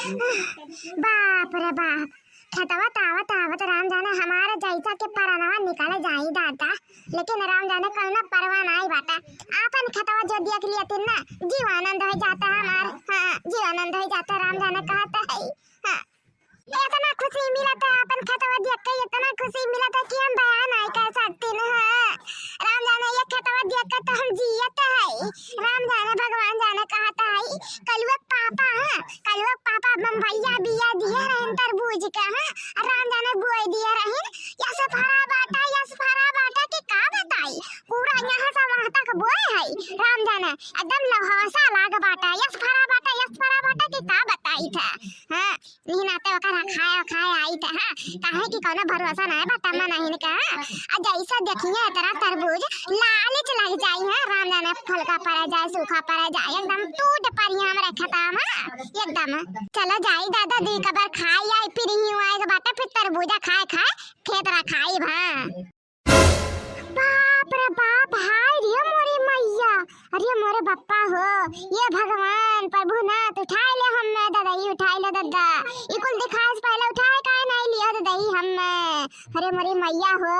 बाप रे बाप, खतवत आवत आवत राम जाने हमारे जैसा के परनवा निकाले जाई दादा, लेकिन राम जाने कौन परवाह नहीं बाटा। आपन खतवा जो देख लिया थी ना, जीवानंद हो जाता है हमार। हाँ, जीवानंद हो जाता राम जाने कहता है। हाँ, इतना खुशी मिला था अपन खतवा देख के, इतना खुशी मिला था कि हम बयान नहीं कर सकते ना। राम जाने ये खतवा देख के तो हम जियत है। राम जाने भगवान जाने कहता है कलुआ पापा बम्बैया बिया दिए रहन तरबूज का। राम जाने बुआई दिए रहन यस फरा बाटा के का बताई, पूरा यहाँ से वहाँ तक बोए है। राम जाने एकदम लहौसा लाग बाटा यस फरा बाटा के का बताई था। हां नहीं नाते ओकर खाए आई था। हां काहे की कोनो भरोसा नहीं बाटा मन नहीं का। आ जैसा देखिए तेरा तरबूज लालच लग जाई है। राम जाने फल का पड़ जाए सूखा पड़ जाए एकदम टूट पड़ी हमरे खाता में एकदम। चलो जाई दादा दी कबर खाई आई फिर ही आएगा बाटा फिर तरबूजा खाए खेत रखाई भा। बाप रे बाप, हाय रे मोरे मैया, अरे मोरे बप्पा हो ये भगवान प्रभु नाथ उठाए ले हम दादा, ये उठाए ले दादा, ये कुल दिखाए से पहले उठाए काहे नहीं लिया दादा ही हम। अरे मोरे मैया हो,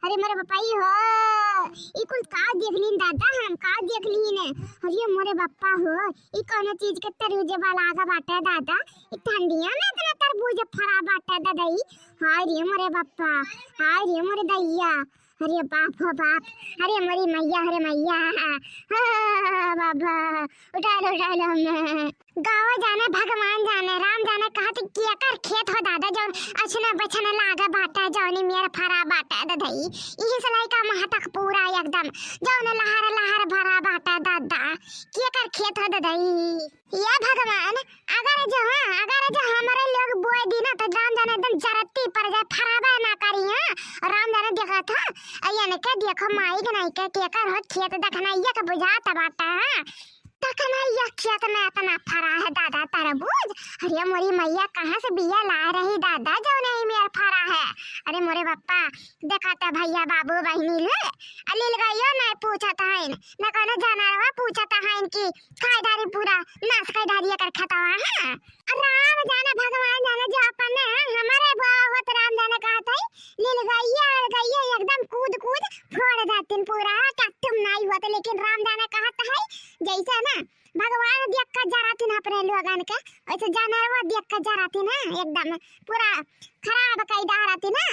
अरे मोरे बप्पाई हो, ये कुल का देख लीन दादा, हम का देख लीन। अरे मोरे बप्पा हो, ये कौन चीज के तरबूज वाला आगा बाटा दादा, ठंडिया में इतना तरबूज फरा बाटा दादा ही। हाय रे मोरे बप्पा, हाय रे मोरे दैया, अरे बाप हो बाप, अरे मरी मैया, अरे मैया बाबा उठा लो हमें। गाँव जाने भगवान जाने राम जाने कहा तो किया कर खेत हो दादा जो अछना बछना लागा बाटा जौनी मेरा फरा बाटा दादाई, यही सलाई का महा तक पूरा एकदम जौन लहर भरा बाटा दादा किया कर खेत हो दादाई। ये भगवान अगर जो हमारे लोग बोए दी ना तो राम जाने एकदम जरती पर जाए फराबा ना करी। राम जाने देखा था यानी के देखो माई के नहीं के कर हो खेत देखना ये का बुझाता बाटा तकना ये खेत में इतना फरा है दादा तरबूज। अरे मोरी मैया कहाँ से बिया ला रही दादा जो नहीं मेरा फरा है। अरे मोरे बप्पा देखा था भैया बाबू बहनी ले अलील गयो नहीं पूछा था न कोनो जानवर पूछा था कि खाईदारी पूरा नाश खाईदारी कर खाता है। राम जाने भगवान जाने जो अपन हमारे बहुत राम जाने कहा था लील गया एकदम कूद फोड़ देती पूरा कट्टम नहीं हुआ था। लेकिन राम जाने कहा था जैसा ना भगवान देख कर जराती ना अपने लोगन के वैसे जानवर देख कर जराती ना एकदम पूरा खराब कई डालती ना।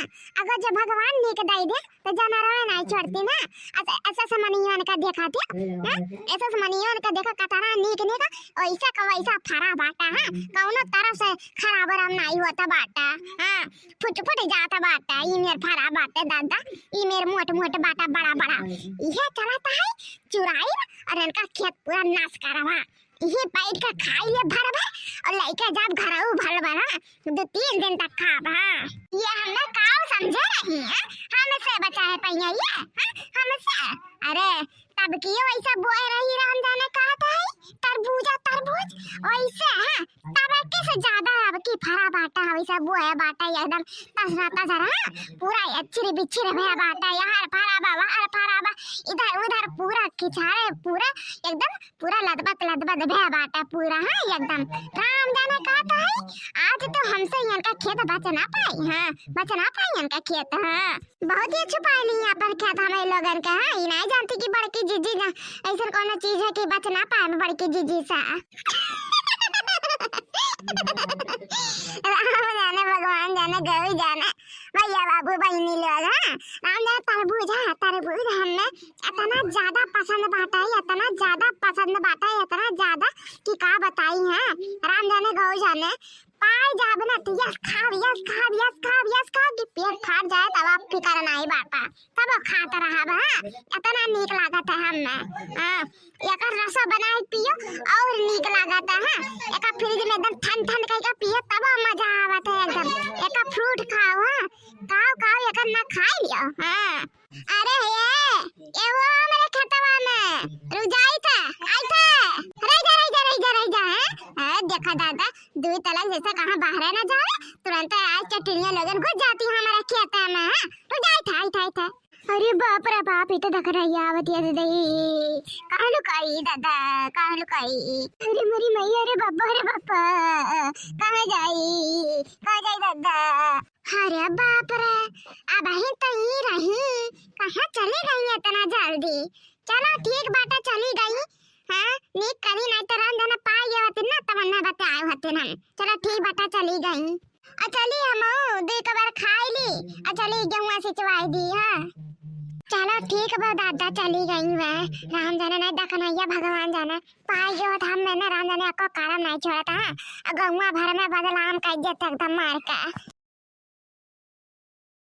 अगर जो भगवान नीक दे दे तो जानवर नहीं छोड़ती ना। ऐसा समनियन का देखा थे ऐसा समनियन का देखा कतरा नीक वैसा का वैसा फरा बाटा। हां कौनो तरफ से खराब राम नहीं होता बाटा। हां फुट जाता बाटा ई मेर फरा बाटा दादा, ई मेर मोट बाटा बड़ा ये चलाता है चुराई और इनका खेत पूरा नाश करवा ये बैठ का खाई ले भरबा और लइका जब घरऊ भरबा ना 2-3 दिन तक खाबा। ये हमने काव समझे नहीं है हमसे बचाए पहिया ये हमसे। अरे तब की वैसा बोए रही राम जाने कहता है तरबूज वैसे है तब कैसे ज्यादा अब की फरा बाटा वैसा बोया बाटा एकदम तसरा पूरा अच्छी बिछी भया बाटा यार फरा बा इधर उधर पूरा खिचारे पूरा एकदम पूरा लदबद भया बाटा पूरा। है एकदम राम जाने कहता है आज तो हमसे इनका खेत बचना पाई। हाँ बचना पाई इनका खेत। हाँ बहुत ही छुपा ली यहाँ पर खेत हमें लोगन का। है नहीं जानती कि बड़की जीजी ऐसा कौन चीज है कि बचना पाए बड़की जीजी सा। राम जाने भगवान जाने गौ जाने भैया बाबू बहनी लोग। राम जाने तरबूज हमें इतना ज्यादा पसंद बाटा है इतना ज्यादा कि का बताई है। राम जाने गौ जाने पाई जाब ना तो यस खा कि पेट फाट जाए तब आप फिकर नहीं बाटा तब खाता रहा बा। इतना नीक लागत है हमें। हां एकर रस बनाए पियो और नीक लागत है। एका फ्रिज में एकदम ठंड करके पियो तब मजा आवत है एकदम। एका फ्रूट खाओ काव एकर ना खाई लियो। हां अरे ये वो मेरे खेतवा में रुजाई था आई था रह जा है देखा दादा दुई तलक जैसा कहां बाहर ना जाए तुरंत आज चटनियां लगन घुस जाती हमारे खेत में। रुजाई था अरे बाप रे बाप ये तो देख रही आवत है दादा कहां लुकाई। अरे मेरी मैया, अरे बाबा कहाँ जाई दादा। अरे बाप रे, अब ही तो ही रही, कहाँ चली गई इतना जल्दी। चलो ठीक बाटा, चली गई। हाँ नीक करी, नहीं तो राम जाने पाई गए होते ना, तमन्ना बताए होते ना। चलो ठीक बाटा, चली गई। चली हम दे कबार खाई ली, चली गेहूं सिंचवाई दी। हाँ चलो ठीक बा दादा, चली गई मैं। राम जाने नहीं दखनैया, भगवान जाने पाई गए होता हम, मैंने राम जाने को कारण नहीं छोड़ा था। गहुआ भर में बदलाम कर देते एकदम मार का।